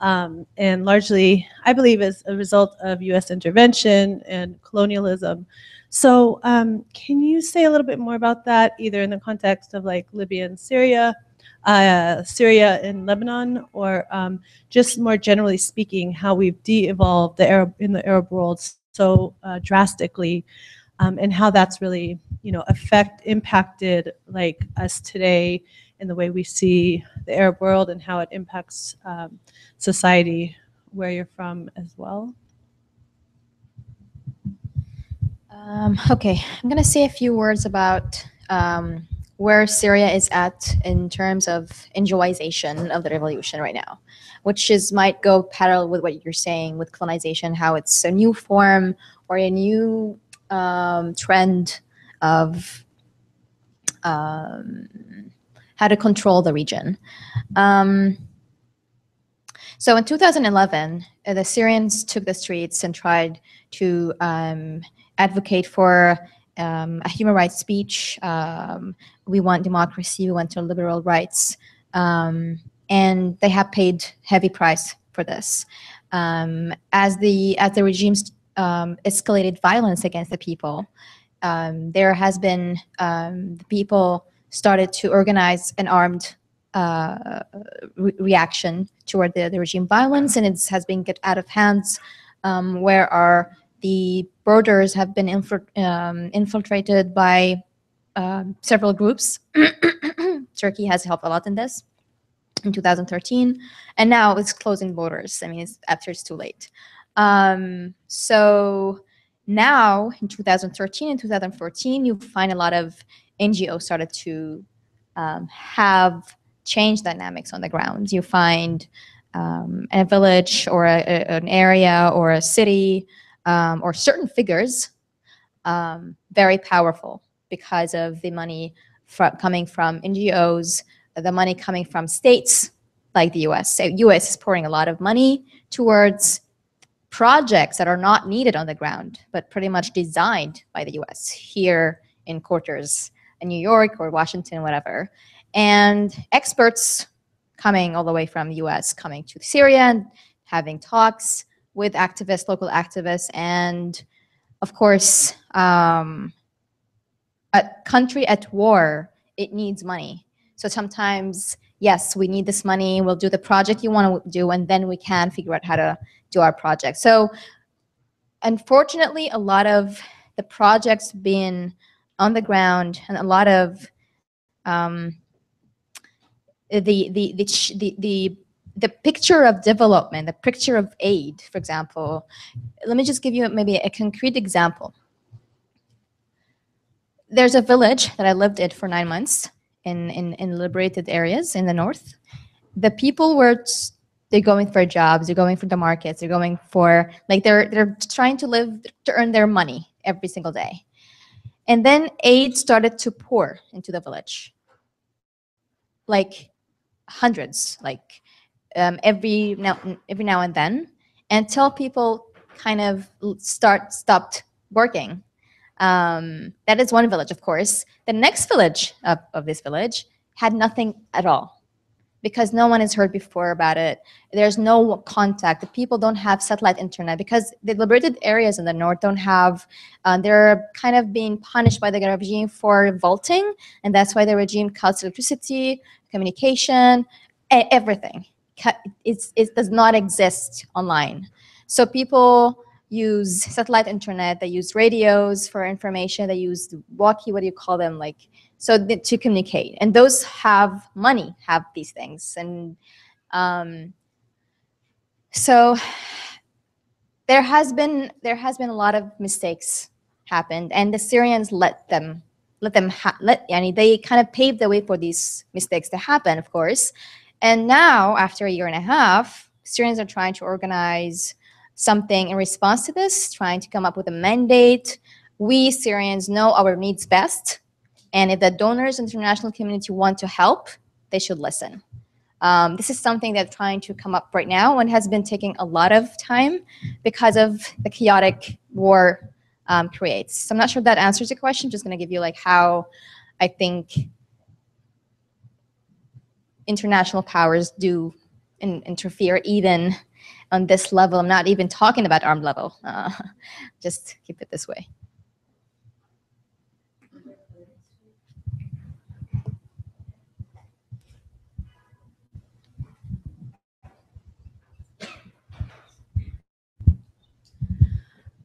and largely I believe as a result of U.S. intervention and colonialism. So can you say a little bit more about that, either in the context of like Libya and Syria, Syria and Lebanon, or just more generally speaking, how we've de-evolved in the Arab world so drastically, and how that's really impacted like us today in the way we see the Arab world, and how it impacts society where you're from as well? Okay, I'm going to say a few words about where Syria is at in terms of NGOization of the revolution right now, which might go parallel with what you're saying with colonization, how it's a new form or a new trend of how to control the region. So in 2011, the Syrians took the streets and tried to advocate for a human rights speech. We want democracy, we want liberal rights, and they have paid heavy price for this. As the regimes escalated violence against the people, there has been the people started to organize an armed reaction toward the regime violence, and it has been get out of hands, where the borders have been infiltrated by several groups. Turkey has helped a lot in this in 2013, and now it's closing borders. I mean, after it's too late. So now in 2013 and 2014, you find a lot of NGOs started to have change dynamics on the ground. You find a village or an area or a city or certain figures very powerful because of the money coming from NGOs, the money coming from states like the US. So US is pouring a lot of money towards projects that are not needed on the ground, but pretty much designed by the US here in quarters in New York or Washington, whatever. And experts coming all the way from the US, coming to Syria and having talks with activists, local activists, and of course, a country at war, it needs money. So sometimes, yes, we need this money, we'll do the project you want to do, and then we can figure out how to do our project. So unfortunately, a lot of the projects being on the ground and a lot of the the picture of development, the picture of aid, for example, let me just give you maybe a concrete example. There's a village that I lived in for 9 months in liberated areas in the north. The people were, they're going for jobs, they're going for the markets, they're going for, like, they're trying to live, to earn their money every single day. And then aid started to pour into the village, like hundreds, like every now and then, until people kind of stopped working. That is one village, of course. The next village of this village had nothing at all, because no one has heard before about it. There's no contact. The people don't have satellite internet because the liberated areas in the north don't have, they're kind of being punished by the regime for revolting, and that's why the regime cuts electricity, communication, everything. It does not exist online. So people use satellite internet, they use radios for information, they use walkie, what do you call them, like, so to communicate. And those have money, have these things. And so there has been a lot of mistakes happened, and the Syrians they kind of paved the way for these mistakes to happen, of course. And now, after a year and a half, Syrians are trying to organize something in response to this, trying to come up with a mandate. We Syrians know our needs best, and if the donors, international community want to help, they should listen. This is something they're trying to come up right now, and has been taking a lot of time because of the chaotic war creates. So I'm not sure if that answers your question. I'm just going to give you like how I think international powers do interfere even on this level. I'm not even talking about armed level. Just keep it this way.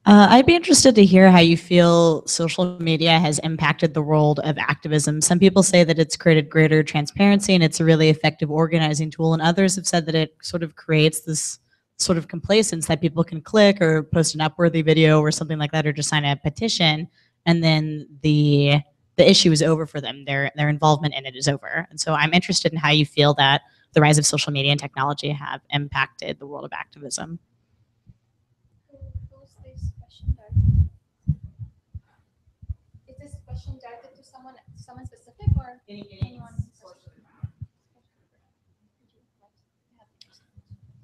I'd be interested to hear how you feel social media has impacted the world of activism. Some people say that it's created greater transparency and it's a really effective organizing tool, and others have said that it sort of creates this sort of complacence that people can click or post an Upworthy video or something like that, or just sign a petition, and then the issue is over for them. Their involvement in it is over. And so I'm interested in how you feel that the rise of social media and technology have impacted the world of activism. Is this question directed to someone specific, or anyone?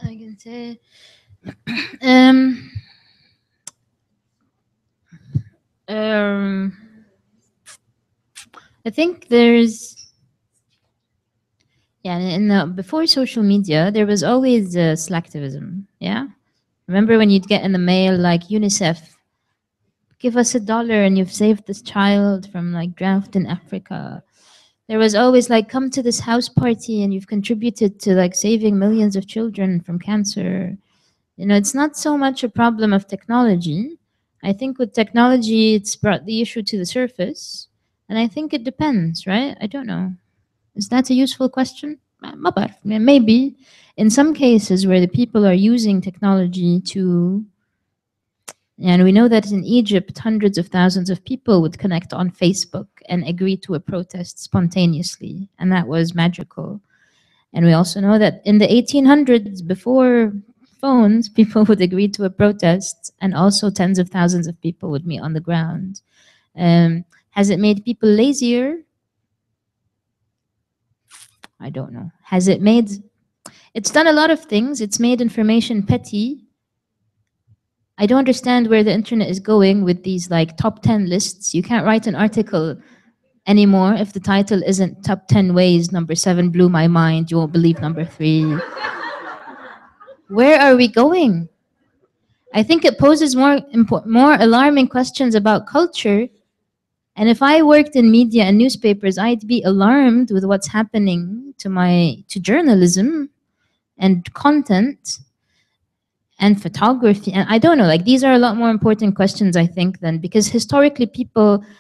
I can say, I think there's, before social media, there was always selectivism. Yeah, remember when you'd get in the mail like UNICEF, give us $1 and you've saved this child from like drought in Africa. There was always like, come to this house party and you've contributed to like saving millions of children from cancer. You know, it's not so much a problem of technology. I think with technology, it's brought the issue to the surface. And I think it depends, right? I don't know. Is that a useful question? Maybe. In some cases where the people are using technology to, and we know that in Egypt, hundreds of thousands of people would connect on Facebook and agree to a protest spontaneously, and that was magical. And we also know that in the 1800s, before phones, people would agree to a protest, and also tens of thousands of people would meet on the ground. Has it made people lazier? I don't know. Has it made, it's done a lot of things. It's made information petty. I don't understand where the internet is going with these like top 10 lists. You can't write an article anymore if the title isn't top 10 ways number 7 blew my mind. You won't believe number 3. Where are we going? I think it poses more alarming questions about culture. And if I worked in media and newspapers, I'd be alarmed with what's happening to journalism and content and photography. And I don't know, like these are a lot more important questions, I think, than, because historically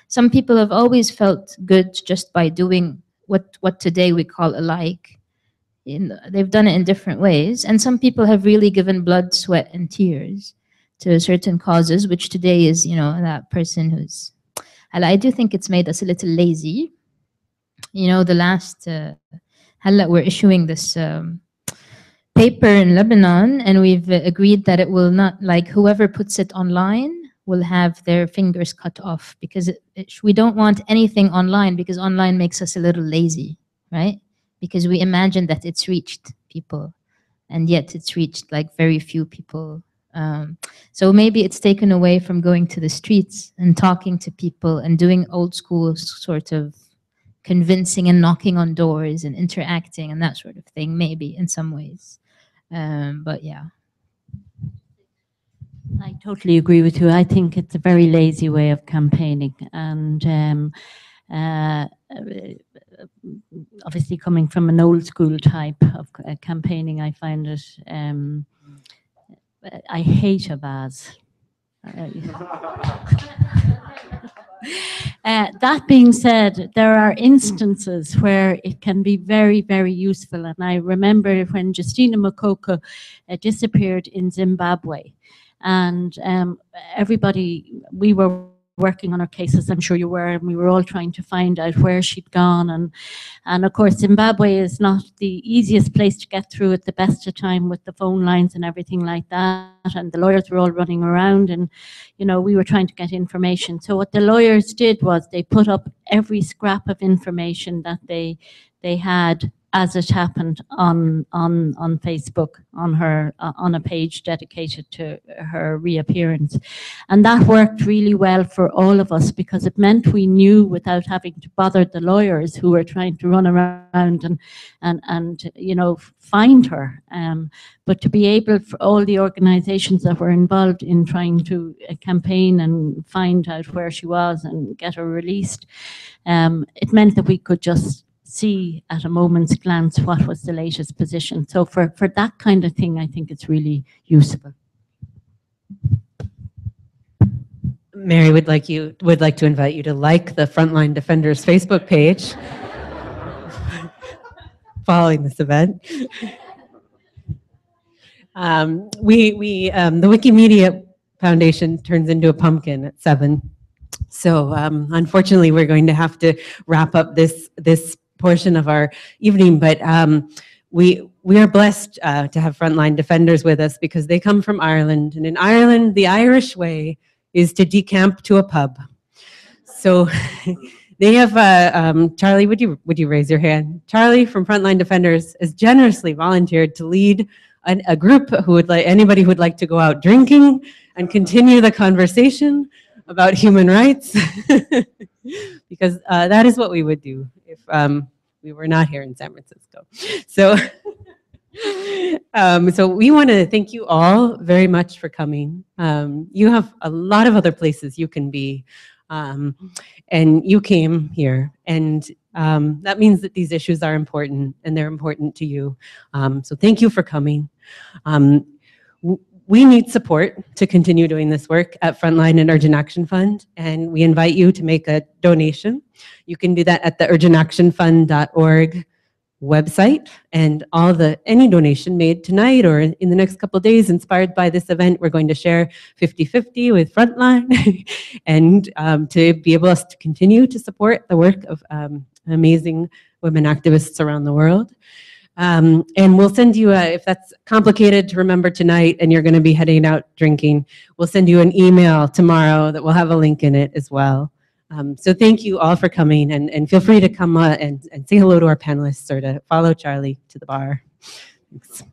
some people have always felt good just by doing what today we call a like. they've done it in different ways. And some people have really given blood, sweat, and tears to certain causes, which today is, that person who's, I do think it's made us a little lazy. The last, we're issuing this paper in Lebanon, and we've agreed that it will not, like, whoever puts it online will have their fingers cut off, because we don't want anything online, because online makes us a little lazy, right? Because we imagine that it's reached people, and yet it's reached like very few people. So maybe it's taken away from going to the streets and talking to people and doing old school sort of convincing and knocking on doors and interacting and that sort of thing, maybe in some ways. But yeah. I totally agree with you. I think it's a very lazy way of campaigning, and obviously coming from an old school type of campaigning, I find it, I hate a vase. That being said, there are instances where it can be very, very useful. And I remember when Justina Makoko disappeared in Zimbabwe, and everybody, we were working on our cases, I'm sure you were, and we were all trying to find out where she'd gone. And of course, Zimbabwe is not the easiest place to get through at the best of time with the phone lines and everything like that. And the lawyers were all running around, and, we were trying to get information. So what the lawyers did was they put up every scrap of information that they had as it happened on Facebook, on a page dedicated to her reappearance. And that worked really well for all of us, because it meant we knew without having to bother the lawyers who were trying to run around and find her. But to be able, for all the organizations that were involved in trying to campaign and find out where she was and get her released, it meant that we could just see at a moment's glance what was the latest position. So for that kind of thing, I think it's really useful. Mary would like to invite you to like the Frontline Defenders Facebook page following this event. The Wikimedia Foundation turns into a pumpkin at 7. So unfortunately, we're going to have to wrap up this portion of our evening, but we are blessed to have Frontline Defenders with us, because they come from Ireland, and in Ireland, the Irish way is to decamp to a pub. So they have Charlie. Would you raise your hand? Charlie from Frontline Defenders has generously volunteered to lead a group anybody who would like to go out drinking and continue the conversation about human rights, because that is what we would do if we were not here in San Francisco. So, so we want to thank you all very much for coming. You have a lot of other places you can be, and you came here, and that means that these issues are important, and they're important to you. So thank you for coming. We need support to continue doing this work at Frontline and Urgent Action Fund, and we invite you to make a donation. You can do that at the urgentactionfund.org website, and any donation made tonight or in the next couple of days inspired by this event, we're going to share 50-50 with Frontline and to be able to continue to support the work of amazing women activists around the world. And we'll send you, if that's complicated to remember tonight and you're going to be heading out drinking, we'll send you an email tomorrow that will have a link in it as well. So thank you all for coming, and feel free to come and say hello to our panelists or to follow Charlie to the bar. Thanks.